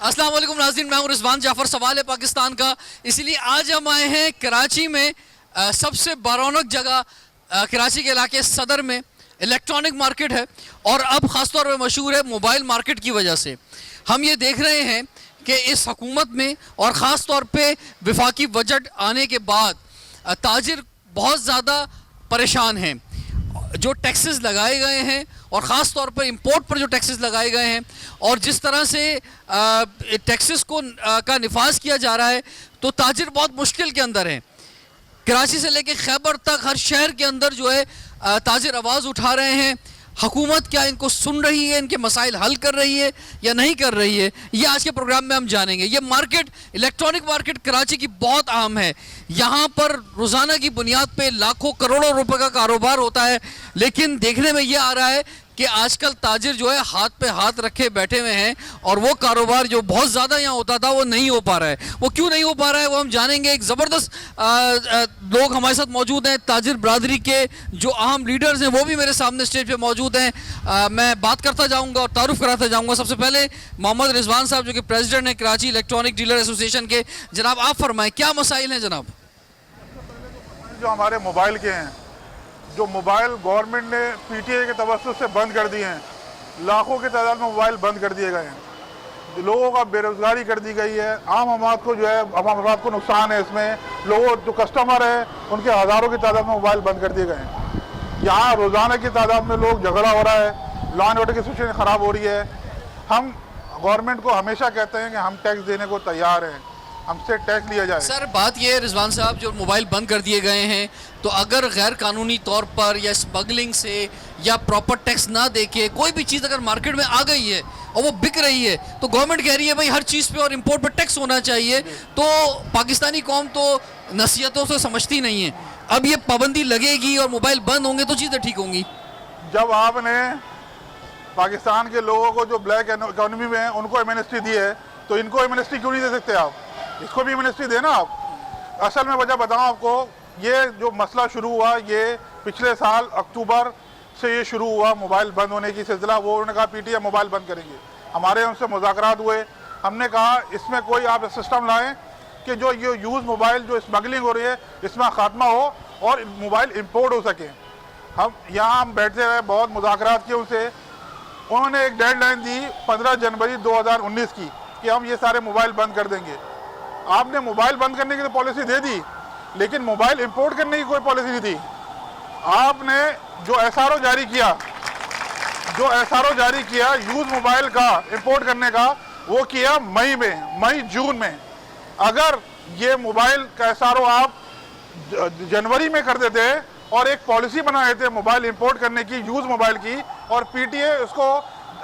अस्सलाम वालेकुम नाज़रीन, मैं हूं रिजवान जाफर। सवाल है पाकिस्तान का, इसलिए आज हम आए हैं कराची में सबसे बारौनक जगह कराची के इलाके सदर में इलेक्ट्रॉनिक मार्केट है और अब ख़ासतौर पर मशहूर है मोबाइल मार्केट की वजह से। हम ये देख रहे हैं कि इस हुकूमत में और ख़ास तौर पे वफाकी बजट आने के बाद ताजिर बहुत ज़्यादा परेशान हैं। जो टैक्सेस लगाए गए हैं और ख़ास तौर पर इंपोर्ट पर जो टैक्सेस लगाए गए हैं और जिस तरह से टैक्सेस को का निफाज किया जा रहा है, तो ताजिर बहुत मुश्किल के अंदर हैं। कराची से लेकर खैबर तक हर शहर के अंदर जो है ताजिर आवाज़ उठा रहे हैं। हुकूमत क्या इनको सुन रही है, इनके मसाइल हल कर रही है या नहीं कर रही है, ये आज के प्रोग्राम में हम जानेंगे। ये मार्केट, इलेक्ट्रॉनिक मार्केट कराची की बहुत अहम है। यहाँ पर रोज़ाना की बुनियाद पे लाखों करोड़ों रुपए का कारोबार होता है, लेकिन देखने में ये आ रहा है कि आजकल ताजिर जो है हाथ पे हाथ रखे बैठे हुए हैं और वो कारोबार जो बहुत ज़्यादा यहाँ होता था वो नहीं हो पा रहा है। वो क्यों नहीं हो पा रहा है वो हम जानेंगे। एक ज़बरदस्त लोग हमारे साथ मौजूद हैं, ताजिर बरादरी के जो अहम लीडर्स हैं वो भी मेरे सामने स्टेज पे मौजूद हैं। मैं बात करता जाऊँगा और तारुफ कराता जाऊँगा। सबसे पहले मोहम्मद रिजवान साहब जो कि प्रेसिडेंट हैं कराची इलेक्ट्रॉनिक डीलर एसोसिएशन के। जनाब आप फरमाएँ क्या मसाइल हैं जनाब? जो हमारे मोबाइल के हैं, जो मोबाइल गवर्नमेंट ने पीटीए के तवज्जुह से बंद कर दिए हैं, लाखों की तादाद में मोबाइल बंद कर दिए गए हैं। लोगों का बेरोज़गारी कर दी गई है। आम आवाम को जो है आम आवाम को नुकसान है इसमें। लोगों जो कस्टमर हैं उनके हज़ारों की तादाद में मोबाइल बंद कर दिए गए हैं। यहाँ रोज़ाना की तादाद में लोग झगड़ा हो रहा है, लॉ एंड ऑर्डर की सिचुएशन ख़राब हो रही है। हम गवर्नमेंट को हमेशा कहते हैं कि हम टैक्स देने को तैयार हैं, हमसे टैक्स लिया जाए। सर बात यह है रिजवान साहब, जो मोबाइल बंद कर दिए गए हैं, तो अगर गैर कानूनी तौर पर या स्मगलिंग से या प्रॉपर टैक्स ना देके कोई भी चीज़ अगर मार्केट में आ गई है और वो बिक रही है, तो गवर्नमेंट कह रही है भाई हर चीज़ पे और इंपोर्ट पर टैक्स होना चाहिए, तो पाकिस्तानी कौम तो नसीहतों से समझती नहीं है। अब ये पाबंदी लगेगी और मोबाइल बंद होंगे तो चीज़ें ठीक होंगी। जब आपने पाकिस्तान के लोगों को जो ब्लैक इकोनॉमी में है उनको एमनेस्टी दी है, तो इनको एमनेस्टी क्यों नहीं दे सकते आप? इसको भी एमनेस्टी देना आप। असल में वजह बताऊं आपको, ये जो मसला शुरू हुआ ये पिछले साल अक्टूबर से ये शुरू हुआ मोबाइल बंद होने की सिलसिला। वो उन्होंने कहा पीटीए मोबाइल बंद करेंगे। हमारे उनसे मुज़ाकरात हुए, हमने कहा इसमें कोई आप सिस्टम लाएं कि जो ये यूज़ मोबाइल जो स्मगलिंग हो रही है इसमें ख़ात्मा हो और मोबाइल इम्पोर्ट हो सके। हम बैठे रहे, बहुत मुज़ाकरात किए उनसे। उन्होंने एक डेडलाइन दी 15 जनवरी 2019 की कि हम ये सारे मोबाइल बंद कर देंगे। आपने मोबाइल बंद करने की तो पॉलिसी दे दी, लेकिन मोबाइल इंपोर्ट करने की कोई पॉलिसी नहीं थी। आपने जो एसआरओ जारी किया यूज मोबाइल का इंपोर्ट करने का, वो किया मई जून में। अगर ये मोबाइल का एसआरओ आप जनवरी में कर देते और एक पॉलिसी बनाए थे मोबाइल इंपोर्ट करने की, यूज मोबाइल की, और पीटीए उसको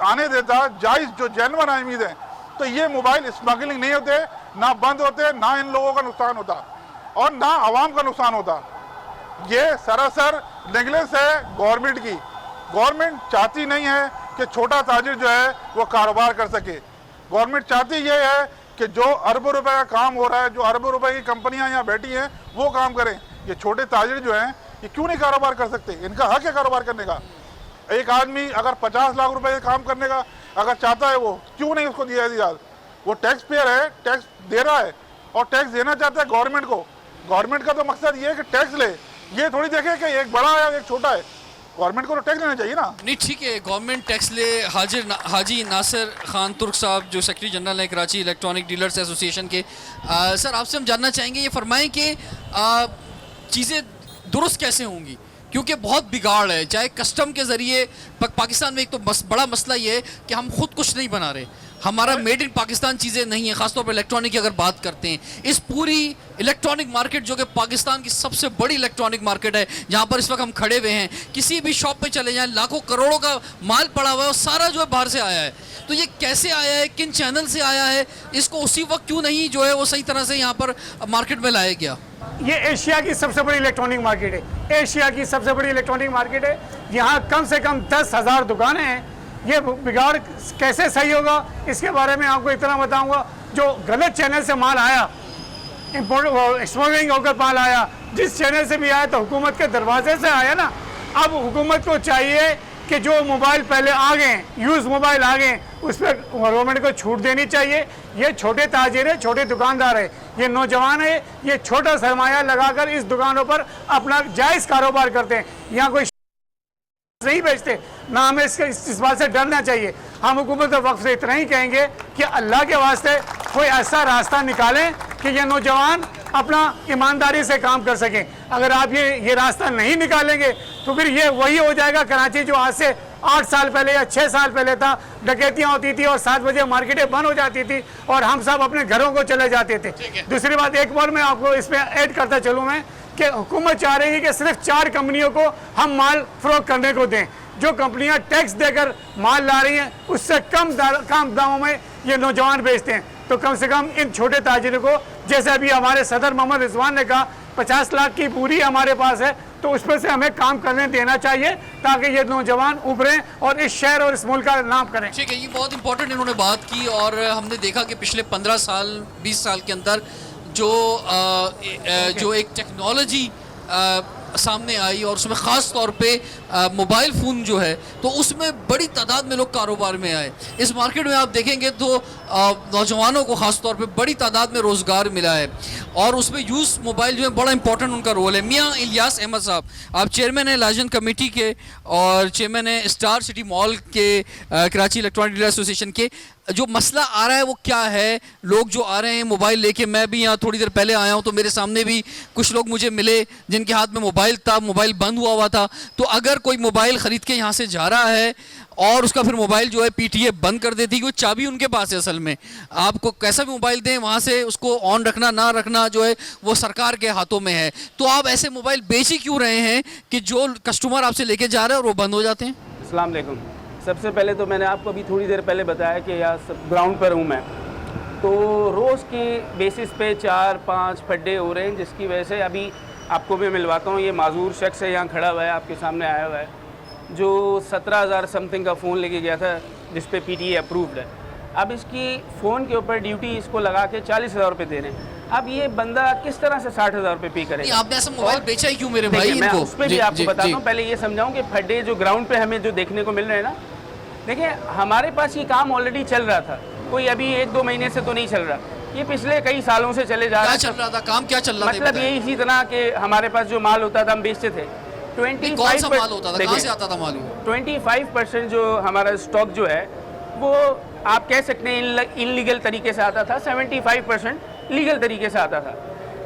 आने देता जायज़ जो जेन्युइन आदमीज़ हैं, तो ये मोबाइल स्मगलिंग नहीं होते, ना बंद होते, ना इन लोगों का नुकसान होता और ना आवाम का नुकसान होता। ये सरासर नेगलेंस है गवर्नमेंट की। गवर्नमेंट चाहती नहीं है कि छोटा ताजिर जो है वो कारोबार कर सके। गवर्नमेंट चाहती ये है कि जो अरबों रुपए का काम हो रहा है, जो अरबों रुपए की कंपनियां यहाँ बैठी हैं वो काम करें। ये छोटे ताजिर जो हैं ये क्यों नहीं कारोबार कर सकते? इनका हक है कारोबार करने का। एक आदमी अगर 50 लाख रुपए का काम करने का अगर चाहता है, वो क्यों नहीं उसको दिया जाए? वो टैक्स पेयर है, टैक्स दे रहा है और टैक्स देना चाहता है गवर्नमेंट को। गवर्नमेंट का तो मकसद ये है कि टैक्स ले, ये थोड़ी देखे कि एक बड़ा है एक छोटा है। गवर्नमेंट को तो टैक्स लेना चाहिए ना। नहीं ठीक है, गवर्नमेंट टैक्स ले। हाजी नासिर खान तुर्क साहब जो सेक्रेटरी जनरल है कराची इलेक्ट्रॉनिक डीलर्स एसोसिएशन के, सर आपसे हम जानना चाहेंगे, ये फरमाएं कि चीज़ें दुरुस्त कैसे होंगी, क्योंकि बहुत बिगाड़ है। चाहे कस्टम के ज़रिए पाकिस्तान में एक तो बड़ा मसला ये है कि हम खुद कुछ नहीं बना रहे, हमारा मेड इन पाकिस्तान चीज़ें नहीं है। ख़ासतौर पर इलेक्ट्रॉनिक की अगर बात करते हैं, इस पूरी इलेक्ट्रॉनिक मार्केट जो कि पाकिस्तान की सबसे बड़ी इलेक्ट्रॉनिक मार्केट है, जहाँ पर इस वक्त हम खड़े हुए हैं, किसी भी शॉप पे चले जाएं लाखों करोड़ों का माल पड़ा हुआ है और सारा जो है बाहर से आया है। तो ये कैसे आया है, किन चैनल से आया है, इसको उसी वक्त क्यों नहीं जो है वो सही तरह से यहाँ पर मार्केट में लाया गया? ये एशिया की सबसे बड़ी इलेक्ट्रॉनिक मार्केट है। एशिया की सबसे बड़ी इलेक्ट्रॉनिक मार्केट है। यहाँ कम से कम 10,000 दुकानें हैं। ये बिगाड़ कैसे सही होगा, इसके बारे में आपको इतना बताऊंगा। जो गलत चैनल से माल आया, इंपोर्ट स्मगलिंग होकर माल आया, जिस चैनल से भी आया तो हुकूमत के दरवाजे से आया ना। अब हुकूमत को चाहिए कि जो मोबाइल पहले आ गए, यूज़ मोबाइल आ गए, उस पर गवर्नमेंट को छूट देनी चाहिए। ये छोटे ताजिर है, छोटे दुकानदार है, ये नौजवान है, ये छोटा सरमाया लगाकर इस दुकानों पर अपना जायज़ कारोबार करते हैं। यहाँ कोई नहीं बेचते, ना हमें इस बात से डरना चाहिए। हम हुकूमत वक्फ से इतना ही कहेंगे कि अल्लाह के वास्ते कोई ऐसा रास्ता निकालें कि ये नौजवान अपना ईमानदारी से काम कर सकें। अगर आप ये रास्ता नहीं निकालेंगे तो फिर ये वही हो जाएगा कराची जो आज से 8 साल पहले या 6 साल पहले था। डकैतियाँ होती थी और 7 बजे मार्केटें बंद हो जाती थी और हम सब अपने घरों को चले जाते थे। दूसरी बात एक बार मैं आपको इसमें ऐड करता चलूँ मैं कि हुकूमत चाह रही है कि सिर्फ 4 कंपनियों को हम माल फरोख्त करने को दें। जो कंपनियां टैक्स देकर माल ला रही हैं उससे कम दामों में ये नौजवान बेचते हैं। तो कम से कम इन छोटे ताजिरों को, जैसे अभी हमारे सदर मोहम्मद रिजवान ने कहा 50 लाख की पूरी हमारे पास है, तो उस पर से हमें काम करने देना चाहिए ताकि ये नौजवान उभरें और इस शहर और इस मुल्क का नाम करें। ठीक है, ये बहुत इंपॉर्टेंट इन्होंने बात की और हमने देखा कि पिछले 15 साल 20 साल के अंदर जो एक टेक्नोलॉजी सामने आई और उसमें ख़ास तौर पे मोबाइल फ़ोन जो है तो उसमें बड़ी तादाद में लोग कारोबार में आए। इस मार्केट में आप देखेंगे तो नौजवानों को ख़ास तौर पे बड़ी तादाद में रोज़गार मिला है और उसमें यूज़ मोबाइल जो है बड़ा इंपॉर्टेंट उनका रोल है। मियाँ इलियास अहमद साहब, आप चेयरमैन हैं लाजन कमेटी के और चेयरमैन हैं स्टार सिटी मॉल के कराची इलेक्ट्रॉनिक डीलर एसोसिएशन के। जो मसला आ रहा है वो क्या है? लोग जो आ रहे हैं मोबाइल लेके, मैं भी यहाँ थोड़ी देर पहले आया हूँ तो मेरे सामने भी कुछ लोग मुझे मिले जिनके हाथ में मोबाइल था, मोबाइल बंद हुआ था। तो अगर कोई मोबाइल ख़रीद के यहाँ से जा रहा है और उसका फिर मोबाइल जो है पीटीए बंद कर देती है, वो चाबी उनके पास है। असल में आपको कैसा भी मोबाइल दें वहाँ से उसको ऑन रखना ना रखना जो है वो सरकार के हाथों में है। तो आप ऐसे मोबाइल बेच ही क्यों रहे हैं कि जो कस्टमर आपसे लेके जा रहे हैं और वो बंद हो जाते हैं? अस्सलाम वालेकुम। सबसे पहले तो मैंने आपको अभी थोड़ी देर पहले बताया कि यहाँ ग्राउंड पर हूँ मैं, तो रोज़ की बेसिस पे 4-5 फड्डे हो रहे हैं, जिसकी वजह से अभी आपको मैं मिलवाता हूँ। ये माजूर शख्स है यहाँ खड़ा हुआ है, आपके सामने आया हुआ है, जो 17,000 समथिंग का फ़ोन लेके गया था जिस पे पीटीए अप्रूव्ड है। अब इसकी फ़ोन के ऊपर ड्यूटी इसको लगा के 40,000 रुपये दे रहे हैं। अब ये बंदा किस तरह से 60,000 रुपये पे करेगा? आपने ऐसा मोबाइल बेचा ही क्यों मेरे भाई? मैं इनको उस पर भी आपको बताता हूँ। पहले ये समझाऊँ कि फड्डे जो ग्राउंड पे हमें जो देखने को मिल रहे हैं ना, देखिए हमारे पास ये काम ऑलरेडी चल रहा था, कोई अभी 1-2 महीने से तो नहीं चल रहा, ये पिछले कई सालों से चले जा रहा है। क्या चल रहा था? काम क्या चल रहा था? मतलब ये इसी तरह कि हमारे पास जो माल होता था हम बेचते थे। 25 माल होता था, कहाँ से आता था माल? 25% जो हमारा स्टॉक जो है वो आप कह सकते हैं इनलीगल तरीके से आता था, 75% लीगल तरीके से आता था।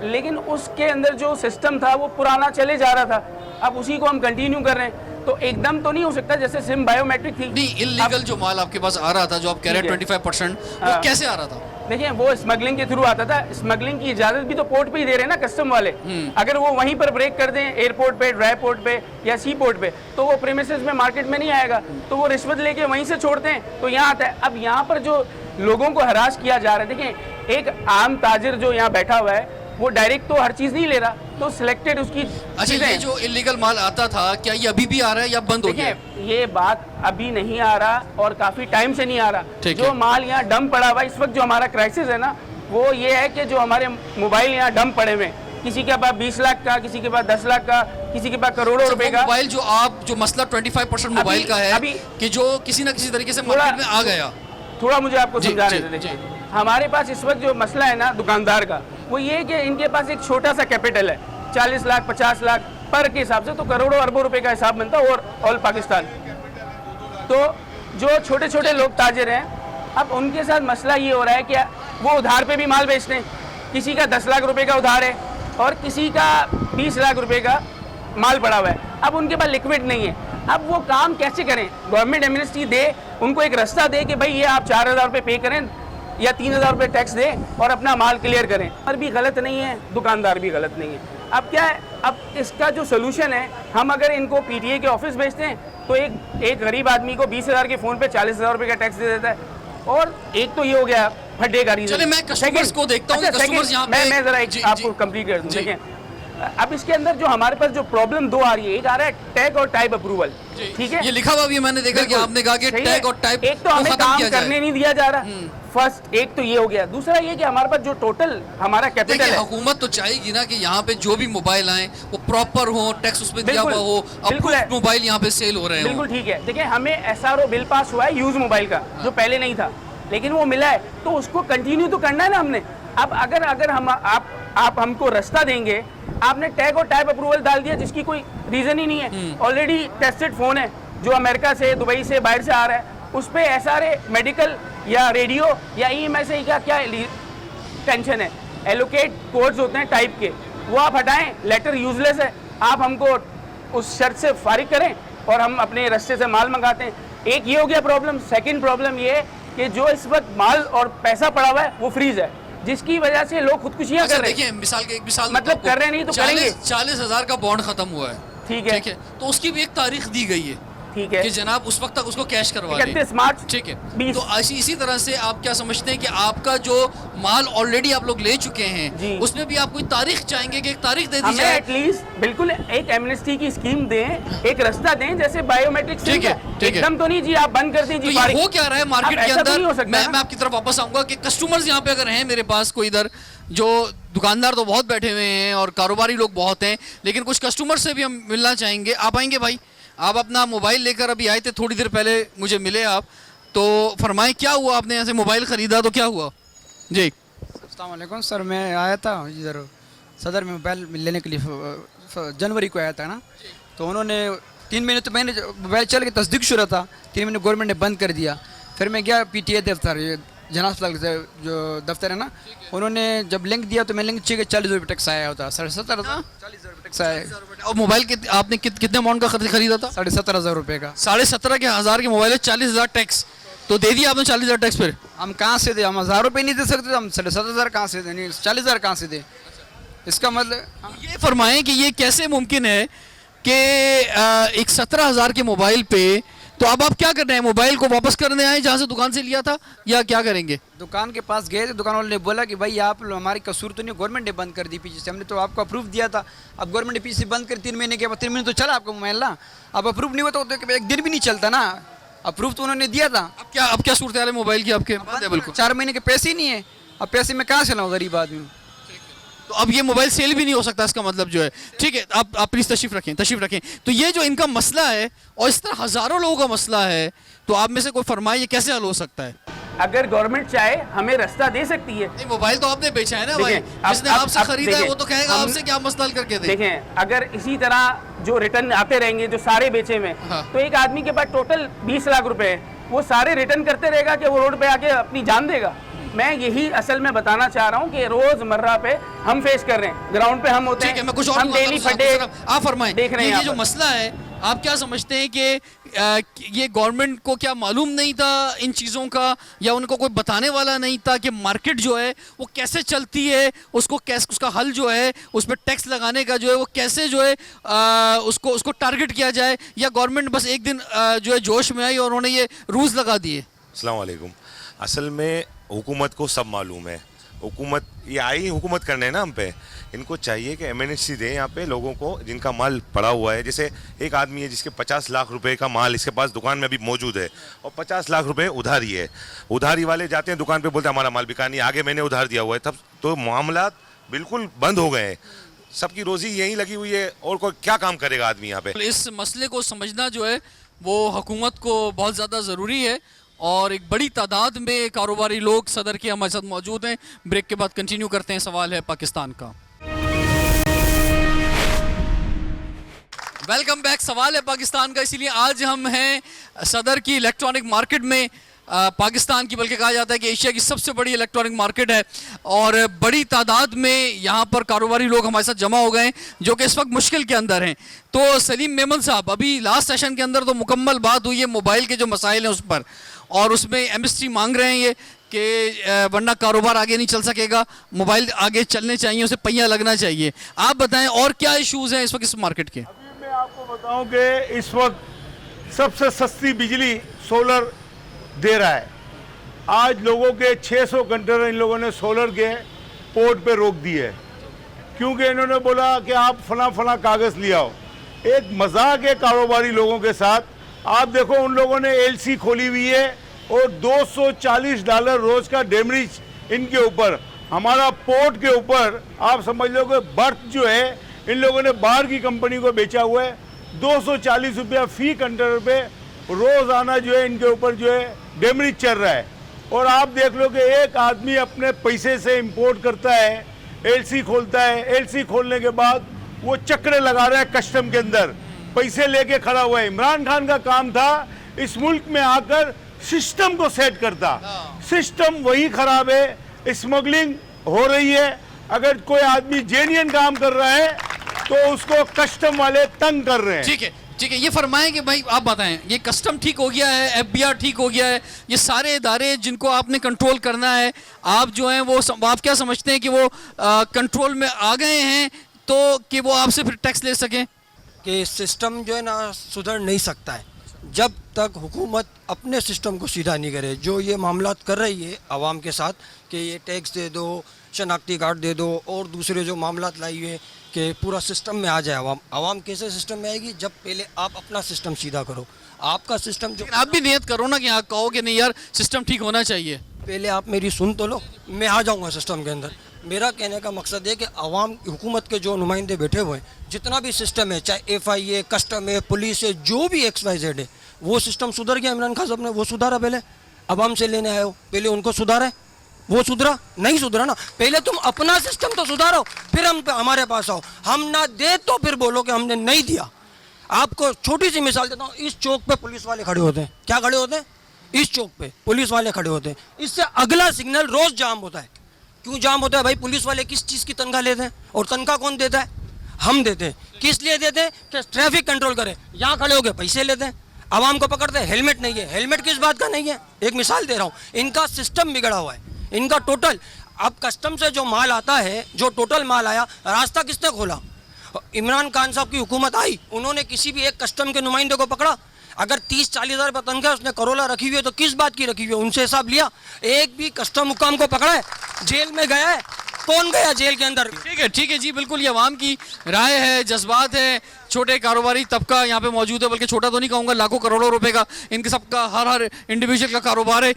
लेकिन उसके अंदर जो सिस्टम था वो पुराना चले जा रहा था, अब उसी को हम कंटिन्यू कर रहे हैं। तो एकदम तो नहीं हो सकता, जैसे सिम बायोमेट्रिक थी। नहीं, इल्लीगल जो माल आपके पास आ रहा था, जो आप कह रहे हैं 25%, वो कैसे आ रहा था? देखिए वो स्मगलिंग के थ्रू आता था। स्मगलिंग की इजाजत भी तो पोर्ट पे ही दे रहे हैं ना कस्टम वाले। अगर वो वहीं पर ब्रेक कर दें एयरपोर्ट पे, ड्राई पोर्ट पे या सी पोर्ट पे, तो वो प्रीमिसेस में मार्केट में नहीं आएगा, तो वो रिश्वत लेके वहीं से छोड़ते हैं तो यहाँ आता है। अब यहाँ पर जो लोगों को हरास किया जा रहा है, देखिए एक आम ताजिर जो यहाँ बैठा हुआ है वो डायरेक्ट तो हर चीज़ नहीं ले रहा, तो सिलेक्टेड उसकी। अच्छा, ये जो इलीगल माल आता था क्या ये अभी भी आ रहा है या बंद हो गया? ये बात अभी नहीं आ रहा और काफ़ी टाइम से नहीं आ रहा। जो माल यहाँ डंप पड़ा हुआ इस वक्त, जो हमारा क्राइसिस है ना, वो ये है कि जो हमारे मोबाइल यहाँ डंप पड़े हुए, किसी के पास 20 लाख का, किसी के पास 10 लाख का, किसी के पास करोड़ों रुपए का मोबाइल। जो मसला 25% मोबाइल का है अभी कि जो किसी ना किसी तरीके से मार्केट में आ गया। थोड़ा मुझे आपको समझाने दे। देखिए हमारे पास इस वक्त जो मसला है ना दुकानदार का, वो ये कि इनके पास एक छोटा सा कैपिटल है, 40 लाख 50 लाख पर के हिसाब से तो करोड़ों अरबों रुपए का हिसाब बनता है और ऑल पाकिस्तान। तो जो छोटे छोटे लोग ताजिर हैं, अब उनके साथ मसला ये हो रहा है कि वो उधार पे भी माल बेचते हैं। किसी का 10 लाख रुपए का उधार है और किसी का 20 लाख रुपए का माल पड़ा हुआ है। अब उनके पास लिक्विड नहीं है, अब वो काम कैसे करें? गवर्नमेंट एमनेस्टी दे, उनको एक रास्ता दे कि भाई ये आप 4,000 रुपये पे करें या 3,000 रुपये टैक्स दें और अपना माल क्लियर करें। पर भी गलत नहीं है, दुकानदार भी गलत नहीं है। अब क्या है, अब इसका जो सोल्यूशन है, हम अगर इनको पीटीए के ऑफिस भेजते हैं तो एक गरीब आदमी को 20,000 के फ़ोन पे 40,000 रुपये का टैक्स दे देता है। और एक तो ये हो गया फड्डे का रीजन। चलिए मैं कस्टमर्स को देखता हूं। कस्टमर्स यहां पे मैं जरा आपको कंप्लीट कर दूं। देखें अब इसके अंदर जो हमारे पास जो प्रॉब्लम दो आ रही है, एक आ रहा है टैग और टाइप अप्रूवल, ठीक है। ये लिखा हुआ भी मैंने देखा कि आपने कहा कि सही है। टैग और टाइप एक तो हमें काम करने नहीं दिया जा रहा, फर्स्ट एक तो ये हो गया। दूसरा ये कि हमारे पास जो टोटल हमारा कैपिटल देखिए है, हुकूमत तो चाहेगी ना कि यहाँ पे जो भी मोबाइल आए वो प्रॉपर हो, टैक्स उसमें दिया हुआ बिल्कुल, हो, बिल्कुल है। अब मोबाइल यहाँ पे सेल हो रहे हो। बिल्कुल ठीक है। देखिए हमें एसआरओ बिल पास हुआ है यूज मोबाइल का, जो पहले नहीं था, लेकिन वो मिला है, तो उसको कंटिन्यू तो करना है ना हमने। अब अगर हम आप हमको रास्ता देंगे, आपने टैग और टाइप अप्रूवल डाल दिया जिसकी कोई रीजन ही नहीं है, ऑलरेडी टेस्टेड फोन है जो अमेरिका से, दुबई से, बाहर से आ रहा है, उस पर एसआरए मेडिकल या रेडियो या ईएमआई का क्या टेंशन है। एलोकेट कोड्स होते हैं टाइप के, वो आप हटाएं, लेटर यूजलेस है, आप हमको उस शर्त से फारिग करें और हम अपने रास्ते से माल मंगाते हैं। एक ये हो गया प्रॉब्लम। सेकंड प्रॉब्लम ये है कि जो इस वक्त माल और पैसा पड़ा हुआ है वो फ्रीज है, जिसकी वजह से लोग खुदकुशियां कर रहे हैं। देखिए एक मिसाल मतलब कर रहे नहीं तो करेंगे। 40,000 का बॉन्ड खत्म हुआ है, ठीक है, ठीक है, तो उसकी भी एक तारीख दी गई है, ठीक है, कि जनाब उस वक्त तक उसको कैश करवा लें। 31 मार्च, ठीक है, 20। तो इसी तरह से आप क्या समझते हैं कि आपका जो माल ऑलरेडी आप लोग ले चुके जी। हैं, उसमें भी आप कोई तारीख चाहेंगे कि एक तारीख दे दी हमें जाए? एटलीस्ट बिल्कुल एक एमनेस्टी की स्कीम दें, एक रास्ता दें, जैसे बायोमेट्रिक ठीक है, ठीक है। एकदम तो नहीं जी आप बंद कर दें तो जी। ये हो क्या रहा है मार्केट अब के ऐसा तो अंदर? नहीं हो सकता मैं ना। आपकी तरफ वापस आऊंगा कि कस्टमर्स यहाँ पे अगर हैं मेरे पास कोई इधर, जो दुकानदार तो बहुत बैठे हुए हैं और कारोबारी लोग बहुत हैं, लेकिन कुछ कस्टमर से भी हम मिलना चाहेंगे। आप आएंगे भाई? आप अपना मोबाइल लेकर अभी आए थे, थोड़ी देर पहले मुझे मिले आप, तो फरमाएं क्या हुआ? आपने यहाँ से मोबाइल ख़रीदा तो क्या हुआ जी? अस्सलाम वालेकुम सर, मैं आया था इधर सदर में मोबाइल लेने के लिए, जनवरी को आया था ना, तो उन्होंने 3 महीने तो मैंने मोबाइल चल के तस्दीक शुरू था, 3 महीने गवर्नमेंट ने बंद कर दिया। फिर मैं गया पीटीए दफ्तर, ये जन अस्पताल जो दफ्तर है ना, उन्होंने जब लिंक दिया तो मैं लिंक चाहिए 40 रुपये टैक्स आया होता, 17,500 40 रुपये टैक्स आया। और मोबाइल आपने कितने अमाउंट का खरीदा था? 17,500 रुपये का। 17,500 के मोबाइल है, 40,000 टैक्स, तो दे दिया आपने 40,000 टैक्स? फिर हम कहाँ से दे? हम 1,000 रुपये नहीं दे सकते, हम 17,500 कहाँ से दें? 40,000 कहाँ से दे? इसका मतलब ये फरमाएं कि ये कैसे मुमकिन है कि एक 17,000 के मोबाइल पे, तो अब आप क्या कर रहे हैं? मोबाइल को वापस करने आए जहाँ से दुकान से लिया था, या क्या करेंगे? दुकान के पास गए थे, दुकान वाले ने बोला कि भाई आप हमारी कसूर तो नहीं, गवर्नमेंट ने बंद कर दी पीछे से, हमने तो आपको अप्रूव दिया था, अब गवर्नमेंट ने पीछे से बंद कर 3 महीने के बाद, 3 महीने तो चला आपका मोबाइल ना, अब अप्रूव नहीं होता तो एक दिन भी नहीं चलता ना, अप्रूव तो उन्होंने दिया था। अब क्या सूरत है मोबाइल की आपके? बंद है बिल्कुल। 4 महीने के पैसे ही नहीं है, अब पैसे में कहाँ से लाऊं गरीब आदमी? तो अब ये मोबाइल सेल भी नहीं हो सकता, इसका मतलब जो है। ठीक है, आप प्लीज तशरीफ रखें। तो ये जो इनका मसला है और इस तरह हजारों लोगों का मसला है, तो आप में से कोई फरमाए ये कैसे हल हो सकता है? अगर गवर्नमेंट चाहे हमें रास्ता दे सकती है। नहीं, मोबाइल तो आपने बेचा है ना भाई, जिसने आपसे खरीदा है वो तो कहेगा आपसे कि आप मसला हल करके दें। देखें, अगर इसी तरह जो रिटर्न आते रहेंगे जो सारे बेचे में, हाँ। तो एक आदमी के पास टोटल 20 लाख रुपए है, वो सारे रिटर्न करते रहेगा कि वो रोड पे आके अपनी जान देगा? मैं यही असल में बताना चाह रहा हूँ कि रोजमर्रा पे हम फेस कर रहे हैं, ग्राउंड पे हम होते ठीक है, हैं, मैं कुछ और हम डेली फटे आप फरमाएं, देख रहे हैं। ये जो मसला है, आप क्या समझते हैं कि ये गवर्नमेंट को क्या मालूम नहीं था इन चीज़ों का, या उनको कोई बताने वाला नहीं था कि मार्केट जो है वो कैसे चलती है, उसको कैसे, उसका हल जो है उस पर टैक्स लगाने का जो है वो कैसे जो है उसको टारगेट किया जाए, या गवर्नमेंट बस एक दिन जो है जोश में आई और उन्होंने ये रूल्स लगा दिए? अस्सलाम वालेकुम। असल में हुकूमत को सब मालूम है, हुकूमत ये आई हुकूमत करने ना हम पे, इनको चाहिए कि एमनेस्टी दें यहाँ पे लोगों को जिनका माल पड़ा हुआ है। जैसे एक आदमी है जिसके 50 लाख रुपए का माल इसके पास दुकान में अभी मौजूद है और 50 लाख रुपए उधारी है, उधारी वाले जाते हैं दुकान पे, बोलते हैं हमारा माल बिका नहीं, आगे मैंने उधार दिया हुआ है, तब तो मामला बिल्कुल बंद हो गए हैं, सबकी रोजी यहीं लगी हुई है और कोई क्या काम करेगा आदमी यहाँ पे। इस मसले को समझना जो है वो हुकूमत को बहुत ज़्यादा ज़रूरी है, और एक बड़ी तादाद में कारोबारी लोग सदर के हमारे साथ मौजूद हैं। ब्रेक के बाद कंटिन्यू करते हैं। सवाल है पाकिस्तान का। Welcome back. सवाल है पाकिस्तान का, इसीलिए आज हम हैं सदर की इलेक्ट्रॉनिक मार्केट में, पाकिस्तान की, बल्कि कहा जाता है कि एशिया की सबसे बड़ी इलेक्ट्रॉनिक मार्केट है, और बड़ी तादाद में यहाँ पर कारोबारी लोग हमारे साथ जमा हो गए हैं जो कि इस वक्त मुश्किल के अंदर हैं। तो सलीम मेमन साहब, अभी लास्ट सेशन के अंदर तो मुकम्मल बात हुई है मोबाइल के जो मसाइल हैं उस पर, और उसमें एमएसटी मांग रहे हैं ये कि वरना कारोबार आगे नहीं चल सकेगा, मोबाइल आगे चलने चाहिए, उसे पहिया लगना चाहिए। आप बताएं और क्या इश्यूज़ हैं इस वक्त इस मार्केट के? अभी मैं आपको बताऊं कि इस वक्त सबसे सस्ती बिजली सोलर दे रहा है। आज लोगों के 600 कंटेनर इन लोगों ने सोलर के पोर्ट पे रोक दिए। क्योंकि इन्होंने बोला कि आप फला फला कागज़ ले आओ। एक मजाक है कारोबारी लोगों के साथ। आप देखो उन लोगों ने एलसी खोली हुई है और $240 रोज का डेमरेज इनके ऊपर। हमारा पोर्ट के ऊपर आप समझ लो कि बर्थ जो है इन लोगों ने बाहर की कंपनी को बेचा हुआ है। 240 रुपया फी कंटेनर पे रोजाना जो है इनके ऊपर जो है डेमरेज चल रहा है। और आप देख लो कि एक आदमी अपने पैसे से इंपोर्ट करता है, एलसी खोलता है, एलसी खोलने के बाद वो चक्रे लगा रहा है कस्टम के अंदर, पैसे लेके खड़ा हुआ है। इमरान खान का काम था इस मुल्क में आकर सिस्टम को सेट करता। सिस्टम वही खराब है, स्मगलिंग हो रही है। अगर कोई आदमी जेन्युइन काम कर रहा है तो उसको कस्टम वाले तंग कर रहे हैं। ठीक है, ठीक है, ये फरमाएं कि भाई आप बताएं, ये कस्टम ठीक हो गया है, एफबीआर ठीक हो गया है, ये सारे इदारे जिनको आपने कंट्रोल करना है, आप जो हैं वो आप क्या समझते हैं कि वो कंट्रोल में आ गए हैं तो कि वो आपसे फिर टैक्स ले सकें? कि सिस्टम जो है ना सुधर नहीं सकता है जब तक हुकूमत अपने सिस्टम को सीधा नहीं करे। जो ये मामलात कर रही है आवाम के साथ कि ये टैक्स दे दो, शनाख्ती कार्ड दे दो और दूसरे जो मामलात लाई हुए कि पूरा सिस्टम में आ जाए आवाम। आवाम कैसे सिस्टम में आएगी जब पहले आप अपना सिस्टम सीधा करो। आपका सिस्टम जो आप भी नियत करो ना कि आप कहो कि नहीं यार सिस्टम ठीक होना चाहिए। पहले आप मेरी सुन तो लो, मैं आ जाऊंगा सिस्टम के अंदर। मेरा कहने का मकसद है कि अवाम हुकूमत के जो नुमाइंदे बैठे हुए हैं, जितना भी सिस्टम है, चाहे FIA, कस्टम है, पुलिस है, जो भी XYZ है, वो सिस्टम सुधर गया। इमरान खान साहब ने वो सुधारा। पहले अवाम से लेने आए हो, पहले उनको सुधारा है, वो सुधरा नहीं? सुधरा ना। पहले तुम अपना सिस्टम तो सुधारो, फिर हम हमारे पास आओ। हम ना दे तो फिर बोलो कि हमने नहीं दिया। आपको छोटी सी मिसाल देता हूँ। इस चौक पे पुलिस वाले खड़े होते हैं। क्या खड़े होते हैं? इस चौक पे पुलिस वाले खड़े होते हैं। इससे अगला सिग्नल रोज जाम होता है। क्यों जाम होता है भाई? पुलिस वाले किस चीज़ की तनख्वाह लेते हैं और तनख्वाह कौन देता है? हम देते हैं। किस लिए देते हैं? कि ट्रैफिक कंट्रोल करें। यहाँ खड़े हो गए पैसे लेते हैं, आवाम को पकड़ते हैं। हेलमेट नहीं है। हेलमेट किस बात का नहीं है? एक मिसाल दे रहा हूँ। इनका सिस्टम बिगड़ा हुआ है, इनका टोटल। अब कस्टम से जो माल आता है, जो टोटल माल आया, रास्ता किसने खोला? इमरान खान साहब की हुकूमत आई, उन्होंने किसी भी एक कस्टम के नुमाइंदे को पकड़ा? अगर 30-40 हज़ार रुपये तनख्वाह उसने करोला रखी हुई है तो किस बात की रखी हुई है? उनसे हिसाब लिया? एक भी कस्टम हुकाम को पकड़ा है? जेल में गया है? कौन गया जेल के अंदर? ठीक है जी, बिल्कुल ये अवाम की राय है, जज्बात है। छोटे कारोबारी तबका यहाँ पे मौजूद है, बल्कि छोटा तो नहीं कहूँगा, लाखों करोड़ों रुपए का इनके सबका हर इंडिविजुअल का कारोबार है।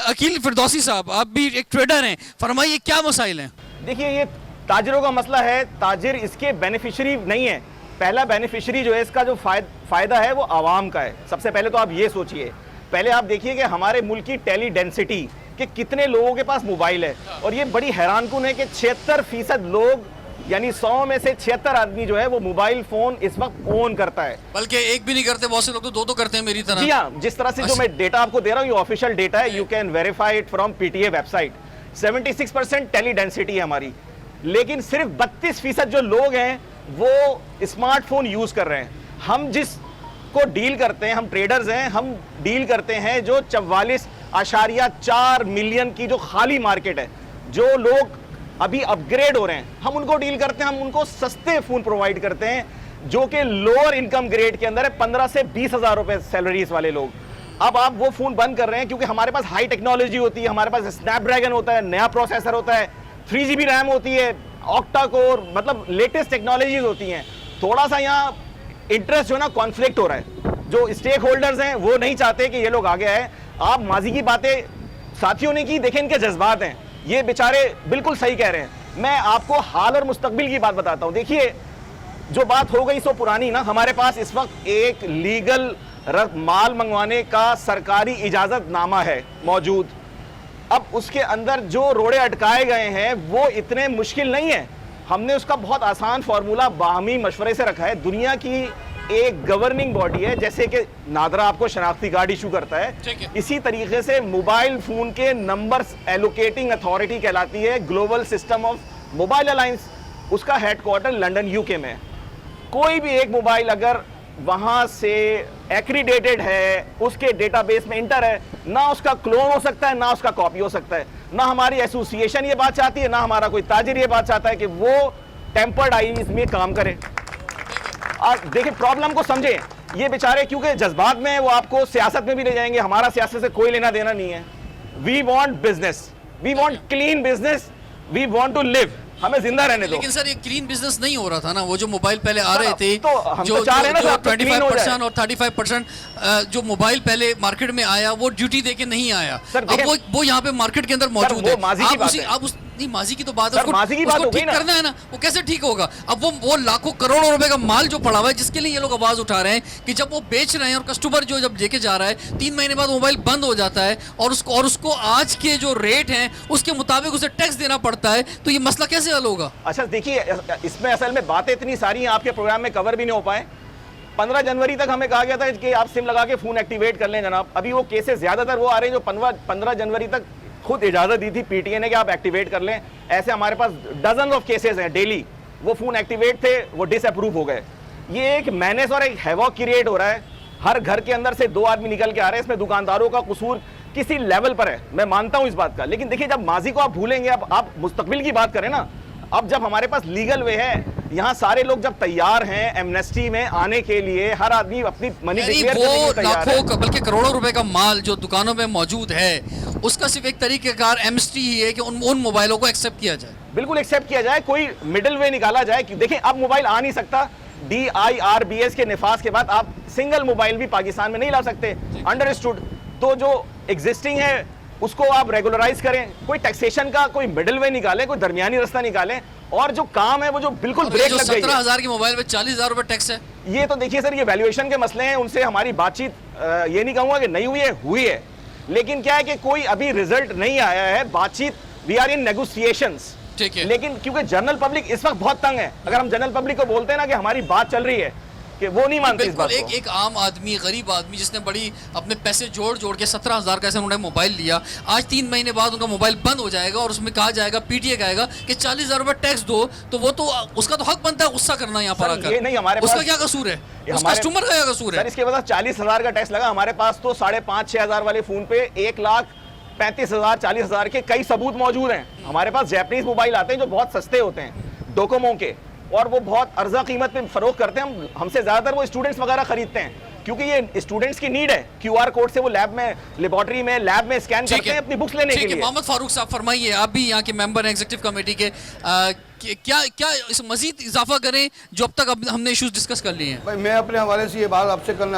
अकील फिरदौसी साहब, आप भी एक ट्रेडर हैं, फरमाइए क्या मसाइल हैं? देखिए, ये ताजिरों का मसला है। ताजिर इसके बेनिफिशियरी नहीं है। पहला बेनिफिशियरी जो है इसका जो फ़ायदा है वो आवाम का है। सबसे पहले तो आप ये सोचिए, पहले आप देखिए कि हमारे मुल्क की टेली डेंसिटी कि कितने लोगों के पास मोबाइल है। और ये बड़ी हैरानकुन है कि 76% लोग, यानी 100 में से 76 आदमी जो है वो मोबाइल फ़ोन इस वक्त ओन करता है। बल्कि एक भी नहीं करते, बहुत से लोग तो दो करते हैं मेरी तरह। जी हाँ, जिस तरह से जो मैं डेटा आपको दे रहा हूँ ये ऑफिशियल डेटा है, you can verify it from PTA website. 76% teledensity है हमारी, लेकिन सिर्फ 32% जो लोग हैं वो स्मार्टफोन यूज कर रहे हैं। हम जिस को डील करते हैं, हम ट्रेडर्स हैं, हम डील करते हैं जो 44.4 मिलियन की जो खाली मार्केट है, जो लोग अभी अपग्रेड हो रहे हैं, हम उनको डील करते हैं। हम उनको सस्ते फोन प्रोवाइड करते हैं जो कि लोअर इनकम ग्रेड के अंदर है, 15 से 20 हज़ार रुपए सैलरीज वाले लोग। अब आप वो फोन बंद कर रहे हैं क्योंकि हमारे पास हाई टेक्नोलॉजी होती है, हमारे पास स्नैपड्रैगन होता है, नया प्रोसेसर होता है, 3GB रैम होती है, ऑक्टा कोर, मतलब लेटेस्ट टेक्नोलॉजीज होती हैं। थोड़ा सा यहाँ इंटरेस्ट जो है ना कॉन्फ्लिक्ट हो रहा है। जो स्टेक होल्डर्स हैं वो नहीं चाहते कि ये लोग आगे आए। आप माजी की बातें साथियों ने की, देखें इनके जज्बात हैं, ये बेचारे बिल्कुल सही कह रहे हैं। मैं आपको हाल और मुस्तकबिल की बात बताता हूँ। देखिए, जो बात हो गई सो पुरानी ना। हमारे पास इस वक्त एक लीगल माल मंगवाने का सरकारी इजाजतनामा है मौजूद। अब उसके अंदर जो रोड़े अटकाए गए हैं वो इतने मुश्किल नहीं है। हमने उसका बहुत आसान फार्मूला बाहमी मशवरे से रखा है। दुनिया की एक गवर्निंग बॉडी है, जैसे कि नादरा आपको शनाख्ती कार्ड इशू करता है, इसी तरीके से मोबाइल फोन के नंबर्स एलोकेटिंग अथॉरिटी कहलाती है global system of mobile alliance. उसका हेडक्वार्टर लंदन UK में है। कोई भी एक मोबाइल अगर वहां से एक्रीडेटेड है, उसके डेटाबेस में इंटर है, ना उसका क्लोन हो सकता है, ना उसका कॉपी हो सकता है। ना हमारी एसोसिएशन ये बात चाहती है, ना हमारा कोई ताजिर ये बात चाहता है कि वो टेम्पर्ड आईवीज में काम करे। देखिए, प्रॉब्लम को समझे। ये बेचारे क्योंकि जज्बात में है, वो आपको सियासत में भी ले जाएंगे। हमारा सियासत से कोई लेना देना नहीं है। We want business, we want clean business, we want to live. हमें जिंदा रहने दो। लेकिन सर ये क्लीन बिजनेस नहीं हो रहा था ना, वो जो मोबाइल पहले आ सर, रहे थे तो हम जो तो चाह रहे हैं ना जो सर, तो clean हो 25% जाए। और 35% जो मोबाइल पहले मार्केट में आया वो ड्यूटी देके नहीं आया। सर, अब देखें- वो यहाँ पे मार्केट के अंदर मौजूद वो है। माजी की आप बात उसी है। आप उस नहीं, माजी की तो बात है, सर, माजी की बात उसको हो गई ठीक ना। करना है ना, वो कैसे ठीक होगा? अब वो लाखों करोड़ों रुपए का माल जो पड़ा हुआ है जिसके लिए ये लोग आवाज उठा रहे हैं कि जब वो बेच रहे हैं और कस्टमर जो जब लेके जा रहा है 3 महीने बाद मोबाइल बंद हो जाता है और उसको आज के जो रेट हैं उसके मुताबिक उसे टैक्स देना पड़ता है, तो ये मसला कैसे हल होगा? अच्छा देखिए, इसमें असल में बातें इतनी सारी हैं, आपके प्रोग्राम में कवर भी नहीं हो पाए। 15 जनवरी तक हमें कहा गया था कि आप सिम लगा के फोन एक्टिवेट कर लें जनाब। अभी वो केसेस ज्यादातर वो आ रहे हैं जो 15 जनवरी तक खुद इजाजत दी थी पीटीए ने कि आप एक्टिवेट कर लें। ऐसे हमारे पास डजन ऑफ केसेस हैं डेली, वो फोन एक्टिवेट थे, वो डिसअप्रूव हो गए। ये एक मैनेस और एक हैवॉक क्रिएट हो रहा है। हर घर के अंदर से 2 आदमी निकल के आ रहे हैं। इसमें दुकानदारों का कसूर किसी लेवल पर है, मैं मानता हूं इस बात का। लेकिन देखिए, जब माजी को आप भूलेंगे, अब आप मुस्तकबिल की बात करें ना, अब जब हमारे पास लीगल वे है, यहाँ सारे लोग जब तैयार हैं एमनेस्टी में आने के लिए, हर आदमी अपनी मनी यानी डिक्लेयर करने के लिए वो तैयार है। लाखों बल्कि करोड़ों रुपए का माल जो दुकानों में मौजूद है उसका सिर्फ एक तरीकेकार एमएसटी ही है कि उन मोबाइलों को एक्सेप्ट किया जाए। बिल्कुल एक्सेप्ट किया जाए, कोई मिडिल वे निकाला जाए कि देखिए अब मोबाइल आ नहीं सकता। DIRBS के निफाज के बाद आप सिंगल मोबाइल भी पाकिस्तान में नहीं ला सकते, अंडरस्टूड। तो जो एग्जिस्टिंग है उसको आप रेगुलराइज करें, कोई टैक्सेशन का कोई मिडिल वे निकालें, कोई दरमियानी रास्ता निकालें, और जो काम है वो जो बिल्कुल अब ब्रेक जो लग गई है। 17,000 के मोबाइल पे 40,000 रुपए टैक्स है। ये तो देखिए सर, ये वैल्यूएशन के मसले हैं, उनसे हमारी बातचीत ये नहीं कहूंगा कि नहीं हुई है, हुई है। लेकिन क्या है कि कोई अभी रिजल्ट नहीं आया है, बातचीत, वी आर इन नेगोशिएशंस। ठीक है। लेकिन क्योंकि जनरल पब्लिक इस वक्त बहुत तंग है, अगर हम जनरल पब्लिक को बोलते हैं ना कि हमारी बात चल रही है, कि वो नहीं मानते इस बात बिल्कुल को। एक आम आदमी, गरीब आदमी जिसने बड़ी अपने पैसे जोड़ के 17,000 का ऐसे उन्होंने मोबाइल लिया, आज 3 महीने बाद उनका मोबाइल बंद हो जाएगा और उसमें कहा जाएगा, पीटीए कहेगा कि 40,000 रुपए टैक्स दो, तो वो तो उसका तो हक बनता है गुस्सा करना यहाँ पर सर, आकर। ये नहीं, हमारे उसका पास- क्या कसूर है? ये उस हमारे- कस्टमर का क्या कसूर सर है? इसके बाद 40,000 का टैक्स लगा, हमारे पास तो 5,500-6,000 वाले फोन पे 1,35,000 40,000 के कई सबूत मौजूद हैं। हमारे पास जैपनीज मोबाइल आते हैं जो बहुत सस्ते होते हैं, डोकोमो के, और वो बहुत अर्जा कीमत पे फरोख्त करते हैं। हमसे ज्यादातर वो स्टूडेंट्स वगैरह खरीदते हैं, क्योंकि ये स्टूडेंट्स की नीड है। QR कोड से वो लैब में, लेबोरेटरी में, लैब में स्कैन ठीक करते है, हैं अपनी बुक्स लेने के ठीक है। लिए। मोहम्मद फारूक साहब फरमाइए, आप भी यहाँ के मेंबर हैं एग्जीक्यूटिव कमेटी के, क्या इस मजीद इजाफा करें जो अब तक हमने इश्यूज डिस्कस कर लिए हैं? भाई मैं अपने हवाले से ये बात आपसे करना,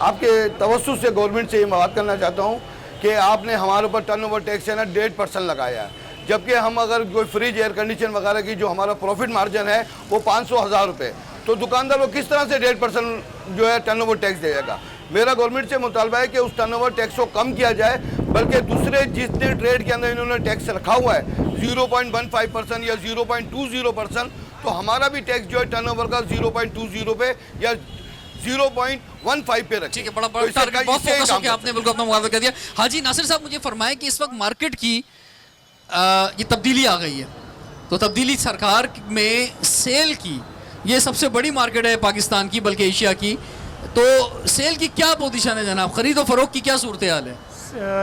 आपके तवज्जुह से गवर्नमेंट से ये बात करना चाहता हूँ कि आपने हमारे ऊपर टर्नओवर टैक्स है ना 1.5% लगाया है, जबकि हम अगर कोई फ्रिज, एयर कंडीशन वगैरह की जो हमारा प्रॉफिट मार्जिन है वो 500,000 रुपये, तो दुकानदार वो किस तरह से 1.5% जो है टर्नओवर टैक्स देगा? मेरा गवर्नमेंट से मुतालबा है कि उस टर्नओवर टैक्स को कम किया जाए, बल्कि दूसरे जितने ट्रेड के अंदर इन्होंने टैक्स रखा हुआ है 0.15% या 0.20%, तो हमारा भी टैक्स जो है टर्नओवर का 0.20 पे या 0.15 पे रखें। ठीक है, बड़ा तो इससे टारगेट, बहुत इससे ही फोकस काम होकर आपने बिल्कुल अपना मुआवजा कर दिया। हाजी नासिर साहब मुझे फरमाएं कि इस वक्त मार्केट की ये तब्दीली आ गई है, तो तब्दीली सरकार में सेल की, ये सबसे बड़ी मार्केट है पाकिस्तान की बल्कि एशिया की, तो सेल की क्या पोजीशन है जनाब? खरीद और फरोख्त की क्या सूरत हाल है?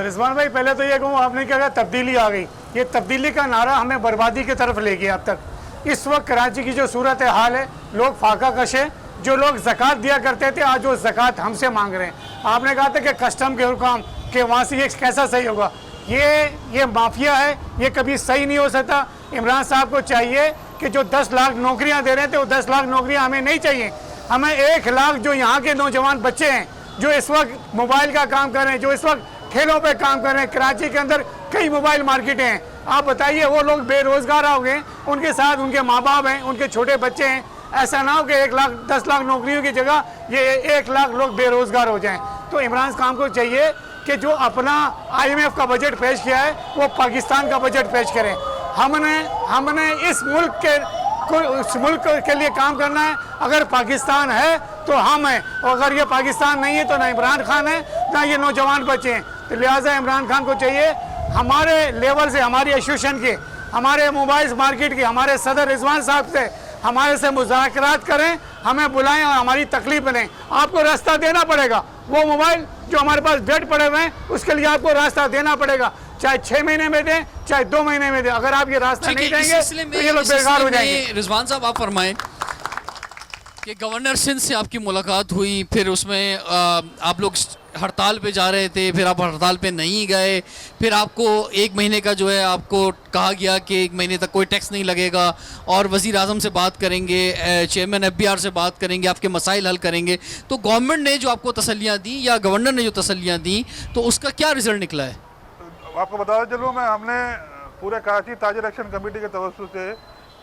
रिजवान भाई, पहले तो ये कहूँ, आपने क्या कहा तब्दीली आ गई, ये तब्दीली का नारा हमें बर्बादी की तरफ ले गया अब तक। इस वक्त कराची की जो सूरत हाल है, लोग फाका कश है, जो लोग ज़कात दिया करते थे आज वो ज़कात हमसे मांग रहे हैं। आपने कहा था कि कस्टम के हुकाम के वहाँ से ये कैसा सही होगा? ये माफिया है, ये कभी सही नहीं हो सकता। इमरान साहब को चाहिए कि जो 10 लाख नौकरियाँ दे रहे थे वो 10 लाख नौकरियाँ हमें नहीं चाहिए, हमें 1 लाख जो यहाँ के नौजवान बच्चे हैं जो इस वक्त मोबाइल का काम कर रहे हैं, जो इस वक्त ठेलों पे काम कर रहे हैं। कराची के अंदर कई मोबाइल मार्केटें हैं, आप बताइए वो लोग बेरोजगार हो गए, उनके साथ उनके माँ बाप हैं, उनके छोटे बच्चे हैं। ऐसा ना हो कि 1 लाख 10 लाख नौकरियों की जगह ये 1 लाख लोग बेरोजगार हो जाएं। तो इमरान खान को चाहिए कि जो अपना IMF का बजट पेश किया है वो पाकिस्तान का बजट पेश करें। हमने इस मुल्क के लिए काम करना है। अगर पाकिस्तान है तो हम हैं, और अगर ये पाकिस्तान नहीं है तो ना इमरान खान है ना ये नौजवान बच्चे हैं। तो लिहाजा इमरान खान को चाहिए हमारे लेवल से, हमारी एसोसिएशन के, हमारे मोबाइल मार्केट के, हमारे सदर रिजवान साहब से हमारे से मुज़ाकरात करें, हमें बुलाएं और हमारी तकलीफ बने। आपको रास्ता देना पड़ेगा, वो मोबाइल जो हमारे पास बेड पड़े हुए हैं उसके लिए आपको रास्ता देना पड़ेगा, चाहे 6 महीने में दें चाहे 2 महीने में दें। अगर आप ये रास्ता नहीं देंगे तो ये लोग बेकार हो जाएंगे। रिजवान साहब आप फरमाएं, कि गवर्नर सिंध से आपकी मुलाकात हुई, फिर उसमें आप लोग हड़ताल पे जा रहे थे, फिर आप हड़ताल पे नहीं गए, फिर आपको 1 महीने का जो है आपको कहा गया कि 1 महीने तक कोई टैक्स नहीं लगेगा और वज़ीर आज़म से बात करेंगे, चेयरमैन FBR से बात करेंगे, आपके मसाइल हल करेंगे। तो गवर्नमेंट ने जो आपको तसल्लियाँ दी या गवर्नर ने जो तसल्लियाँ दी, तो उसका क्या रिज़ल्ट निकला है? आपको बताता चलूँ मैं, हमने पूरे कराची ताजिर एक्शन कमेटी के तवज्जुह से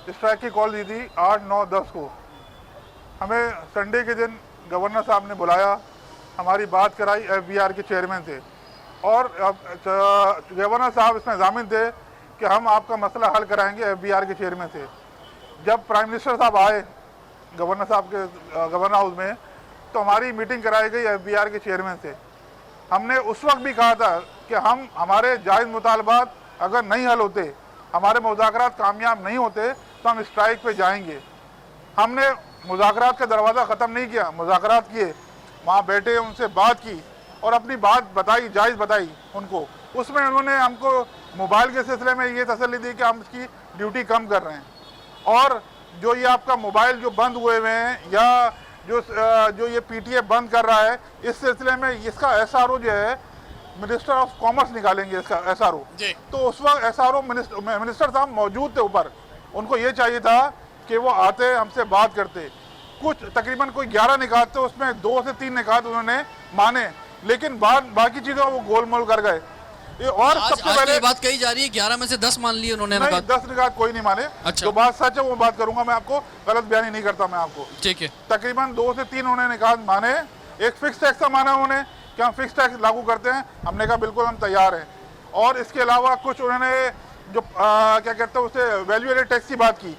स्ट्राइक की कॉल दी थी 8, 9, 10 को। हमें संडे के दिन गवर्नर साहब ने बुलाया, हमारी बात कराई FBR के चेयरमैन से, और गवर्नर साहब इसमें ज़ामिन थे कि हम आपका मसला हल कराएंगे FBR के चेयरमैन से। जब प्राइम मिनिस्टर साहब आए गवर्नर साहब के गवर्नर हाउस में, तो हमारी मीटिंग कराई गई FBR के चेयरमैन से। हमने उस वक्त भी कहा था कि हमारे जायज़ मुतालबात अगर नहीं हल होते, हमारे मुज़ाकरात कामयाब नहीं होते, तो हम स्ट्राइक पे जाएंगे। हमने मुज़ाकरात का दरवाज़ा ख़त्म नहीं किया, मुज़ाकरात किए, वहाँ बैठे, उनसे बात की और अपनी बात बताई, जायज़ बताई उनको। उसमें उन्होंने हमको मोबाइल के सिलसिले में ये तसल्ली दी कि हम इसकी ड्यूटी कम कर रहे हैं, और जो ये आपका मोबाइल जो बंद हुए हुए हैं या जो ये PTA बंद कर रहा है, इस सिलसिले में इसका SRO जो है मिनिस्टर ऑफ कॉमर्स निकालेंगे इसका SRO। तो उस वक्त SRO मिनिस्टर साहब मौजूद थे ऊपर, उनको ये चाहिए था कि वो आते हमसे बात करते। कुछ तकरीबन कोई 11 निकात थे, उसमें 2 से 3 निकात उन्होंने माने, लेकिन बाकी चीज़ों वो गोलमोल कर गए। और सबसे पहले ये बात कही जा रही है 11 में से 10 मान लिए उन्होंने। नहीं, 10 निकात कोई नहीं माने। अच्छा। जो बात सच है वो बात करूंगा मैं, आपको गलत बयानी नहीं करता मैं आपको। ठीक है। तकरीबन 2 से 3 उन्होंने निकात माने। एक फिक्स टैक्स का माना उन्होंने कि हम फिक्स टैक्स लागू करते हैं, हमने कहा बिल्कुल हम तैयार हैं। और इसके अलावा कुछ उन्होंने जो क्या कहते हैं उसे वैल्यू एडेड टैक्स की बात की,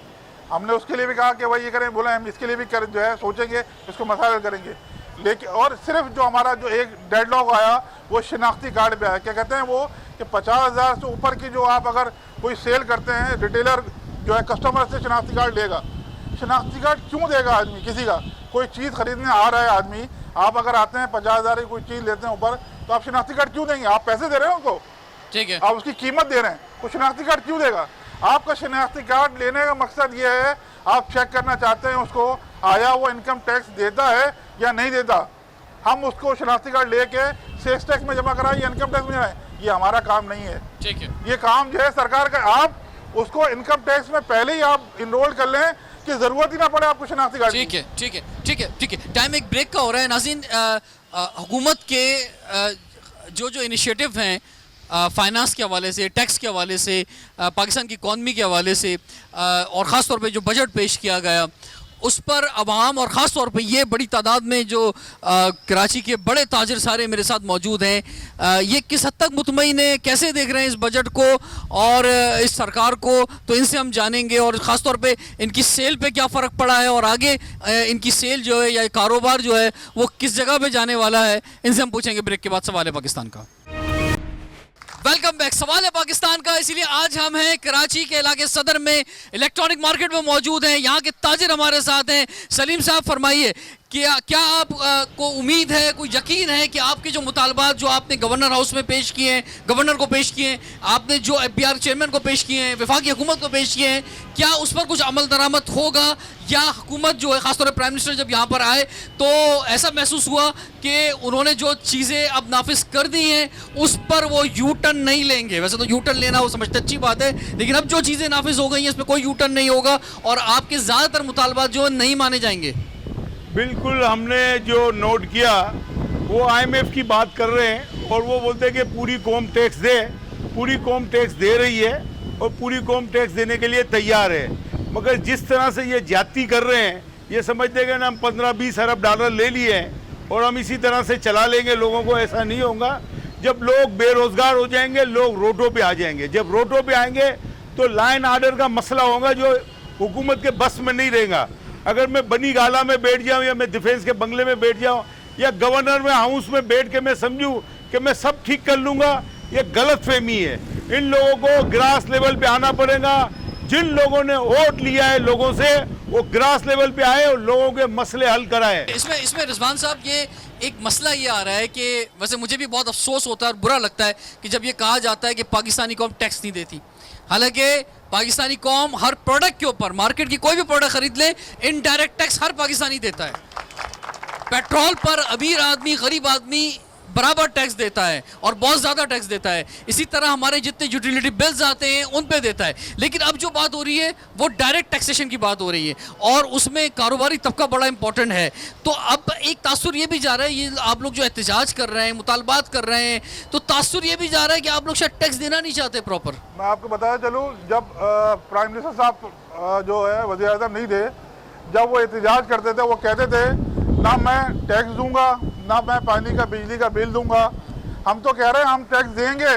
हमने उसके लिए भी कहा कि भाई ये करें, बोले हम इसके लिए भी कर जो है सोचेंगे, इसको मसाइल करेंगे। लेकिन और सिर्फ जो हमारा जो एक डेडलॉक आया वो शिनाख्ती कार्ड पे आया। क्या कहते हैं वो कि 50,000 से ऊपर की जो आप अगर कोई सेल करते हैं, रिटेलर जो है कस्टमर से शिनाख्ती कार्ड लेगा। शिनाख्ती कार्ड क्यों देगा आदमी किसी का? कोई चीज़ खरीदने आ रहा है आदमी, आप अगर आते हैं 50,000 की कोई चीज़ लेते हैं ऊपर, तो आप शिनाख्ती कार्ड क्यों देंगे? आप पैसे दे रहे हैं उनको, ठीक है, आप उसकी कीमत दे रहे हैं, वो शिनाख्ती कार्ड क्यों देगा? आपका शिनाख्ती कार्ड लेने का मकसद ये है, आप चेक करना चाहते हैं उसको आया वो इनकम टैक्स देता है या नहीं देता। हम उसको शिनाख्ती कार्ड लेके सेल्स टैक्स में जमा कराएं या इनकम टैक्स में जमाएं, ये हमारा काम नहीं है। ठीक है, ये काम जो है सरकार का। आप उसको इनकम टैक्स में पहले ही आप इनरोल कर लें कि ज़रूरत ही ना पड़े आपको शिनाख्ती कार्ड। ठीक है, ठीक है, ठीक है, ठीक है। टाइम एक ब्रेक का हो रहा है नाज़रीन। हुकूमत के जो इनिशिएटिव हैं फाइनेंस के हवाले से, टैक्स के हवाले से, पाकिस्तान की इकॉनमी के हवाले से, और ख़ास तौर पे जो बजट पेश किया गया उस पर अवाम और ख़ास तौर पे ये बड़ी तादाद में जो कराची के बड़े ताजिर सारे मेरे साथ मौजूद हैं, ये किस हद तक मुतमईन है, कैसे देख रहे हैं इस बजट को और इस सरकार को, तो इनसे हम जानेंगे। और ख़ास तौर पे इनकी सेल पे क्या फ़र्क पड़ा है और आगे इनकी सेल जो है या कारोबार जो है वो किस जगह पे जाने वाला है, इनसे हम पूछेंगे ब्रेक के बाद। सवाल है पाकिस्तान का। Welcome back. सवाल है पाकिस्तान का, इसीलिए आज हम हैं कराची के इलाके सदर में इलेक्ट्रॉनिक मार्केट में मौजूद हैं। यहाँ के ताजिर हमारे साथ हैं। सलीम साहब फरमाइए, क्या आप को उम्मीद है, कोई यकीन है कि आपके जो मुतालबात जो आपने गवर्नर हाउस में पेश किए हैं, गवर्नर को पेश किए हैं, आपने जो FBR चेयरमैन को पेश किए हैं, वफाकी हुकूमत को पेश किए हैं, क्या उस पर कुछ अमल दरामद होगा? या हुकूमत जो है ख़ासतौर पर प्राइम मिनिस्टर जब यहाँ पर आए तो ऐसा महसूस हुआ कि उन्होंने जो चीज़ें अब नाफिज कर दी हैं उस पर वो यू टर्न नहीं लेंगे? वैसे तो यू टर्न लेना वो समझते अच्छी बात है, लेकिन अब जो चीज़ें नाफिज हो गई हैं इसमें कोई यू टर्न नहीं होगा और आपके ज़्यादातर मुतालबात जो नहीं माने जाएंगे। बिल्कुल, हमने जो नोट किया वो IMF की बात कर रहे हैं और वो बोलते हैं कि पूरी कौम टैक्स दे, पूरी कौम टैक्स दे रही है और पूरी कौम टैक्स देने के लिए तैयार है। मगर जिस तरह से ये ज्यादती कर रहे हैं, ये समझते हैं कि हम 15-20 अरब डॉलर ले लिए हैं और हम इसी तरह से चला लेंगे लोगों को। ऐसा नहीं होगा। जब लोग बेरोजगार हो जाएंगे, लोग रोडों पे आ जाएंगे। जब रोडों पे आएंगे तो लाइन आर्डर का मसला होगा जो हुकूमत के बस में नहीं रहेगा। अगर मैं बनी गाला में बैठ जाऊं या मैं डिफेंस के बंगले में बैठ जाऊं या गवर्नर में हाउस में बैठ के मैं समझूं कि मैं सब ठीक कर लूंगा, ये गलत फहमी है। इन लोगों को ग्रास लेवल पे आना पड़ेगा। जिन लोगों ने वोट लिया है लोगों से, वो ग्रास लेवल पे आए और लोगों के मसले हल कराए। इसमें रिजवान साहब एक मसला ये आ रहा है कि वैसे मुझे भी बहुत अफसोस होता है और बुरा लगता है कि जब ये कहा जाता है कि पाकिस्तानी कौम टैक्स नहीं देती। हालांकि पाकिस्तानी कौम हर प्रोडक्ट के ऊपर, मार्केट की कोई भी प्रोडक्ट खरीद ले, इनडायरेक्ट टैक्स हर पाकिस्तानी देता है। पेट्रोल पर अमीर आदमी गरीब आदमी बराबर टैक्स देता है और बहुत ज़्यादा टैक्स देता है। इसी तरह हमारे जितने यूटिलिटी बिल्स आते हैं उन पे देता है। लेकिन अब जो बात हो रही है वो डायरेक्ट टैक्सेशन की बात हो रही है और उसमें कारोबारी तबका बड़ा इंपॉर्टेंट है। तो अब एक तासुर ये भी जा रहा है, ये आप लोग जो एहतजाज कर रहे हैं, मुतालबात कर रहे हैं, तो तासुर ये भी जा रहा है कि आप लोग शायद टैक्स देना नहीं चाहते प्रॉपर। मैं आपको बताया चलूँ, जब प्राइम मिनिस्टर साहब जो है वज़ीर आज़म नहीं थे, जब वो एहतजाज करते थे, वो कहते थे ना मैं टैक्स दूंगा, ना मैं पानी का बिजली का बिल दूंगा। हम तो कह रहे हैं हम टैक्स देंगे।